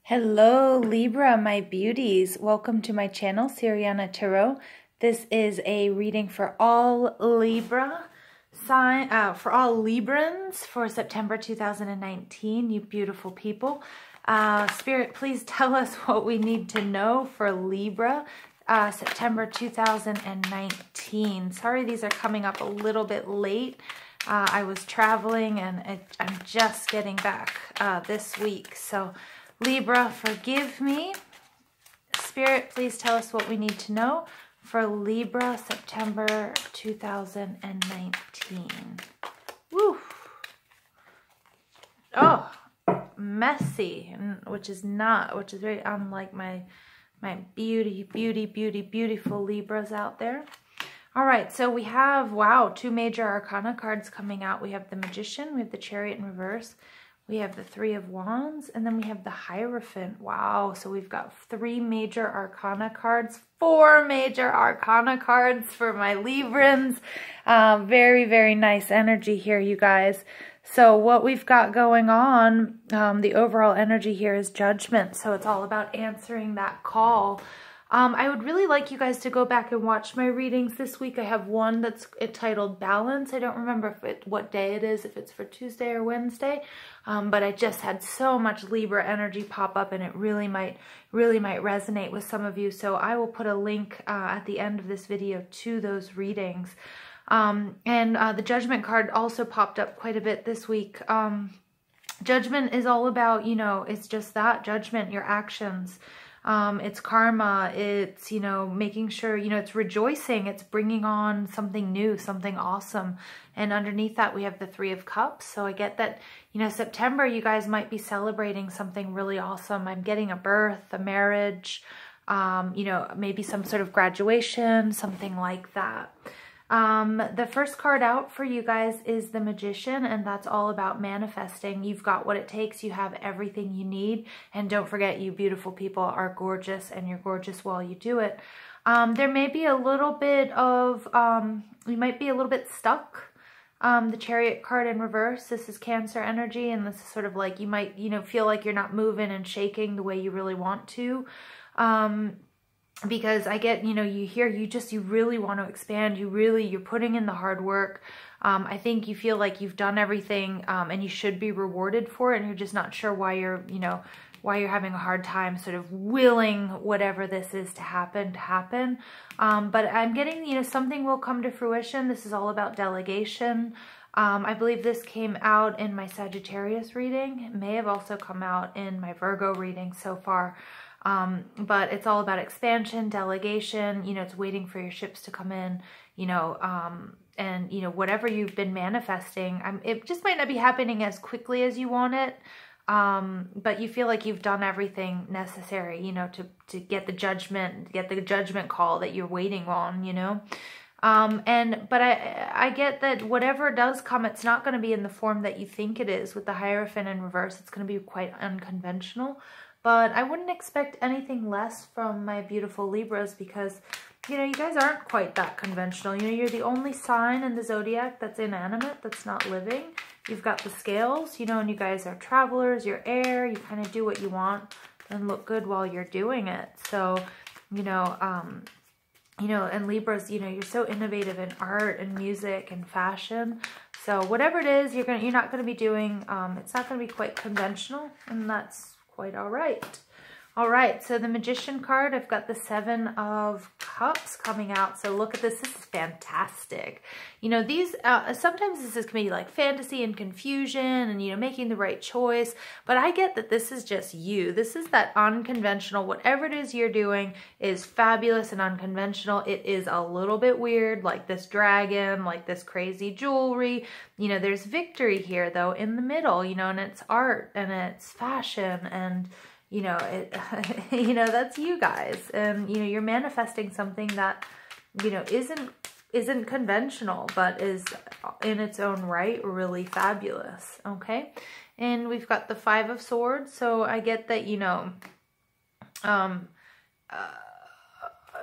Hello Libra, my beauties. Welcome to my channel, Siriana Tarot. This is a reading for all Libra for all Librans for September 2019, you beautiful people. Spirit, please tell us what we need to know for Libra, September 2019. Sorry, these are coming up a little bit late. I was traveling and I'm just getting back this week. So Libra, forgive me. Spirit, please tell us what we need to know for Libra, September 2019. Woo! Oh, messy, which is very unlike my beautiful Libras out there. All right, so we have, wow, two major arcana cards coming out. We have the Magician, we have the Chariot in reverse, we have the Three of Wands, and then we have the Hierophant. Wow, so we've got three major arcana cards, four major arcana cards for my Librans. Very, very nice energy here, you guys. So what we've got going on, the overall energy here is Judgment. So it's all about answering that call. I would really like you guys to go back and watch my readings this week. I have one that's titled Balance. I don't remember what day it is, if it's for Tuesday or Wednesday, but I just had so much Libra energy pop up, and it really might resonate with some of you. So I will put a link at the end of this video to those readings. The Judgment card also popped up quite a bit this week. Judgment is all about, it's just that, judgment, your actions. It's karma, it's, making sure, it's rejoicing, it's bringing on something new, something awesome. And underneath that, we have the Three of Cups. So I get that, September, you guys might be celebrating something really awesome. I'm getting a birth, a marriage, maybe some sort of graduation, something like that. The first card out for you guys is the Magician, and that's all about manifesting. You've got what it takes. You have everything you need. And don't forget, you beautiful people are gorgeous, and you're gorgeous while you do it. There may be a little bit of, you might be a little bit stuck. The Chariot card in reverse, this is Cancer energy, and this is sort of like you might, feel like you're not moving and shaking the way you really want to. Because I get, you really want to expand. You're putting in the hard work. I think you feel like you've done everything, and you should be rewarded for it. And you're just not sure why you're having a hard time sort of willing whatever this is to happen. But I'm getting, something will come to fruition. This is all about delegation. I believe this came out in my Sagittarius reading. It may have also come out in my Virgo reading so far. But it's all about expansion, delegation, it's waiting for your ships to come in, and, whatever you've been manifesting, it just might not be happening as quickly as you want it. But you feel like you've done everything necessary, to get the judgment call that you're waiting on, but I get that whatever does come, it's not going to be in the form that you think it is. With the Hierophant in reverse, it's going to be quite unconventional. But I wouldn't expect anything less from my beautiful Libras because, you guys aren't quite that conventional. You're the only sign in the zodiac that's inanimate, that's not living. You've got the scales, and you guys are travelers, you're air, you kind of do what you want and look good while you're doing it. So, and Libras, you're so innovative in art and music and fashion. So whatever it is, you're not going to be doing, it's not going to be quite conventional, and that's quite all right. All right, so the Magician card, I've got the Seven of Cups coming out. So look at this. This is fantastic. These, sometimes this can be like fantasy and confusion and, making the right choice. But I get that this is just you. This is that unconventional. Whatever it is you're doing is fabulous and unconventional. It is a little bit weird, like this dragon, like this crazy jewelry. There's victory here, though, in the middle, and it's art and it's fashion and... that's you guys, and you're manifesting something that isn't conventional, but is in its own right really fabulous. Okay, and we've got the Five of Swords, so I get that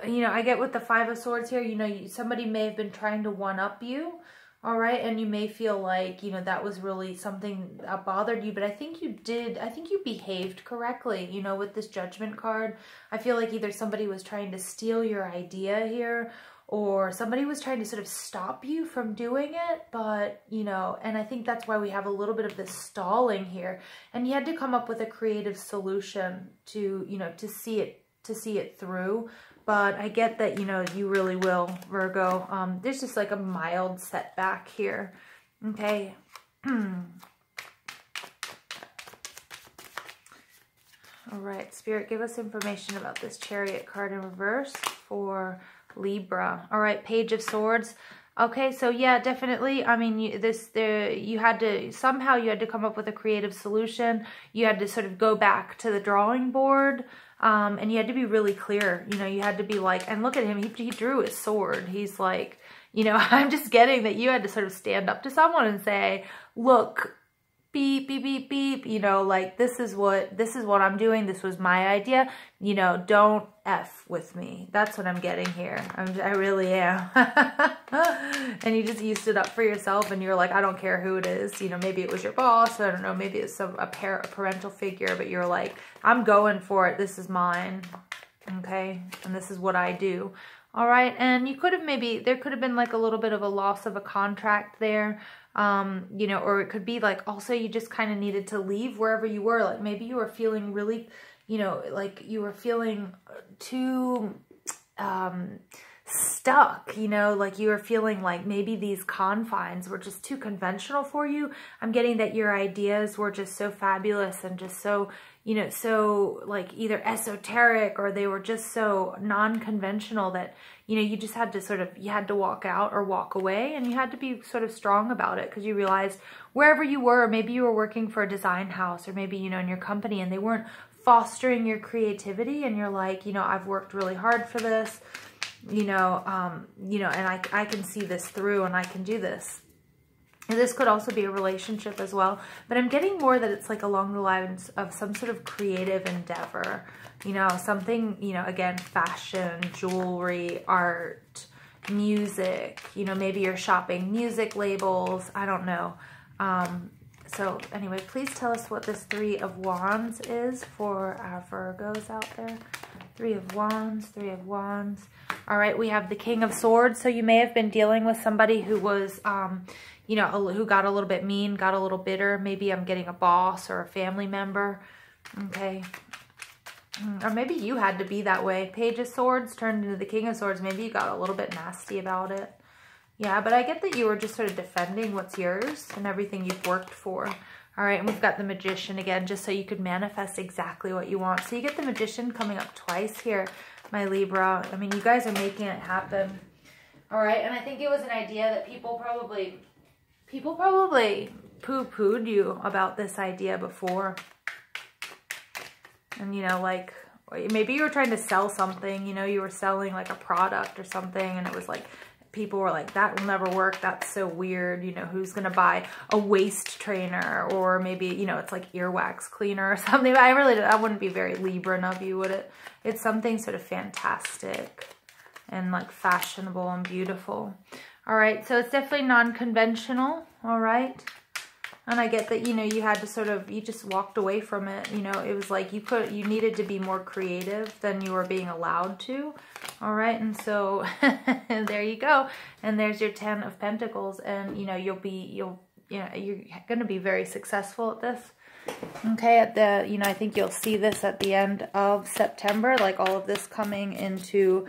I get with the Five of Swords here. Somebody may have been trying to one up you. All right, and you may feel like, you know, that was really something that bothered you, but I think you behaved correctly, you know, with this Judgment card. I feel like either somebody was trying to steal your idea here, or somebody was trying to sort of stop you from doing it, but, you know, and I think that's why we have a little bit of this stalling here, and you had to come up with a creative solution to, you know, to see it through. But I get that, you know, you really will, Virgo. There's just like a mild setback here. Okay. All right, Spirit, give us information about this Chariot card in reverse for Libra. All right, Page of Swords. Okay, so yeah, definitely. I mean, you had to come up with a creative solution. You had to sort of go back to the drawing board. And you had to be really clear, you know, you had to be like, and look at him, he drew his sword. He's like, you know, I'm just getting that you had to sort of stand up to someone and say, look, beep, beep, beep, beep, you know, like, this is what I'm doing. This was my idea, you know, don't F with me. That's what I'm getting here. I really am. And you stood up for yourself, and you're like, I don't care who it is. You know, maybe it was your boss. I don't know. Maybe it's a parental figure, but you're like, I'm going for it. This is mine. Okay. And this is what I do. All right. And you could have there could have been like a little bit of a loss of a contract there. You know, or it could be like also you just kind of needed to leave wherever you were. Like maybe you were feeling really, you know, like you were feeling too stuck, you know, like you were feeling like maybe these confines were just too conventional for you. I'm getting that your ideas were just so fabulous and just so, you know, so like either esoteric, or they were just so non-conventional that, you know, you just had to you had to walk out or walk away, and you had to be sort of strong about it because you realized wherever you were, maybe you were working for a design house, or maybe, you know, in your company, and they weren't fostering your creativity, and you're like, you know, I've worked really hard for this, you know, and I can see this through, and I can do this. And this could also be a relationship as well, but I'm getting more that it's like along the lines of some sort of creative endeavor, you know, something, you know, again, fashion, jewelry, art, music, you know, maybe you're shopping music labels, I don't know. So anyway, please tell us what this Three of Wands is for our Virgos out there. Three of Wands, Three of Wands. All right, we have the King of Swords. So you may have been dealing with somebody who was, you know, who got a little bit mean, got a little bitter. Maybe I'm getting a boss or a family member. Okay. Or maybe you had to be that way. Page of Swords turned into the King of Swords. Maybe you got a little bit nasty about it. Yeah, but I get that you were just sort of defending what's yours and everything you've worked for. All right, and we've got the Magician again, just so you could manifest exactly what you want. So you get the Magician coming up twice here, my Libra. I mean, you guys are making it happen. All right, and I think it was an idea that people probably poo-pooed you about this idea before. And, you know, like, maybe you were trying to sell something, you know, you were selling like a product or something, and it was like, people were like, that will never work. That's so weird. You know, who's going to buy a waist trainer? Or maybe, you know, it's like earwax cleaner or something. That wouldn't be very Libra of you, would it? It's something sort of fantastic and like fashionable and beautiful. All right. So it's definitely non-conventional. All right. And I get that, you know, you had to you just walked away from it. You know, it was like you needed to be more creative than you were being allowed to. All right. And so there you go. And there's your 10 of Pentacles. And, you know, you're going to be very successful at this. Okay. I think you'll see this at the end of September, like all of this coming into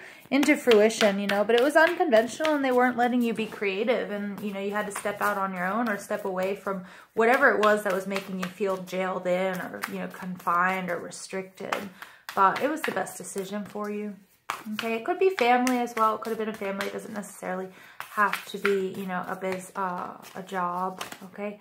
fruition, you know, but it was unconventional and they weren't letting you be creative, and, you know, you had to step out on your own or step away from whatever it was that was making you feel jailed in or, you know, confined or restricted, but it was the best decision for you. Okay. It could be family as well. It could have been a family. It doesn't necessarily have to be, you know, a job. Okay.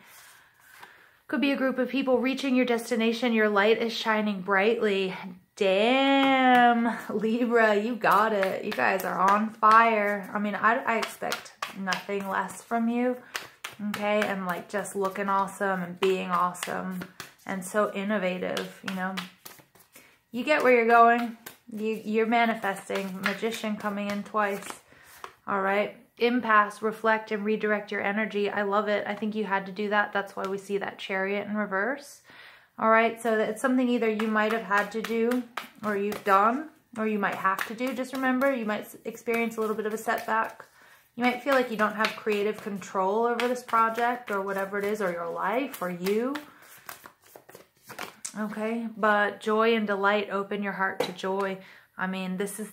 Could be a group of people reaching your destination. Your light is shining brightly. Damn, Libra, you got it. You guys are on fire. I mean, I expect nothing less from you. Okay, and like just looking awesome and being awesome and so innovative, you know. You get where you're going. You're manifesting. Magician coming in twice. All right. impasse, reflect, and redirect your energy. I love it. I think you had to do that. That's why we see that Chariot in reverse. All right, so it's something either you might have had to do or you've done or you might have to do. Just remember, you might experience a little bit of a setback. You might feel like you don't have creative control over this project or whatever it is, or your life or you. Okay, but joy and delight, open your heart to joy. I mean, this is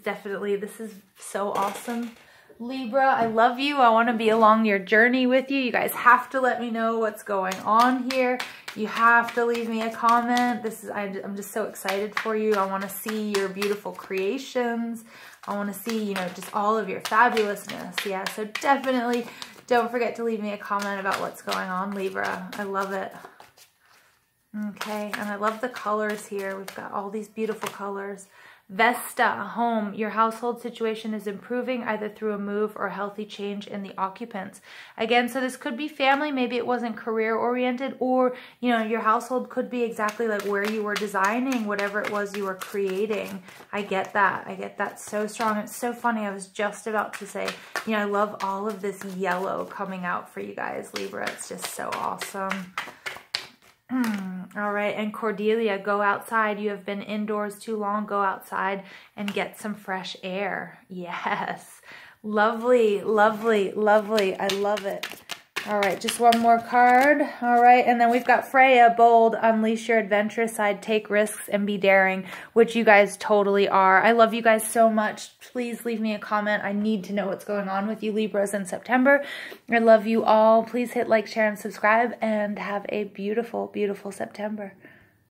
so awesome. Libra, I love you. I want to be along your journey with you. You guys have to let me know what's going on here. You have to leave me a comment. I'm just so excited for you. I want to see your beautiful creations. I want to see, you know, just all of your fabulousness. Yeah, so definitely don't forget to leave me a comment about what's going on, Libra. I love it. Okay, and I love the colors here. We've got all these beautiful colors. Vesta, home, your household situation is improving either through a move or a healthy change in the occupants. Again, so this could be family. Maybe it wasn't career oriented, or, you know, your household could be exactly like where you were designing, whatever it was you were creating. I get that. I get that so strong. It's so funny. I was just about to say, you know, I love all of this yellow coming out for you guys, Libra. It's just so awesome. All right, and Cordelia, go outside. You have been indoors too long. Go outside and get some fresh air. Yes. Lovely, lovely, lovely. I love it. All right, just one more card. All right, and then we've got Freya, bold, unleash your adventurous side, take risks, and be daring, which you guys totally are. I love you guys so much. Please leave me a comment. I need to know what's going on with you Libras in September. I love you all. Please hit like, share, and subscribe, and have a beautiful, beautiful September.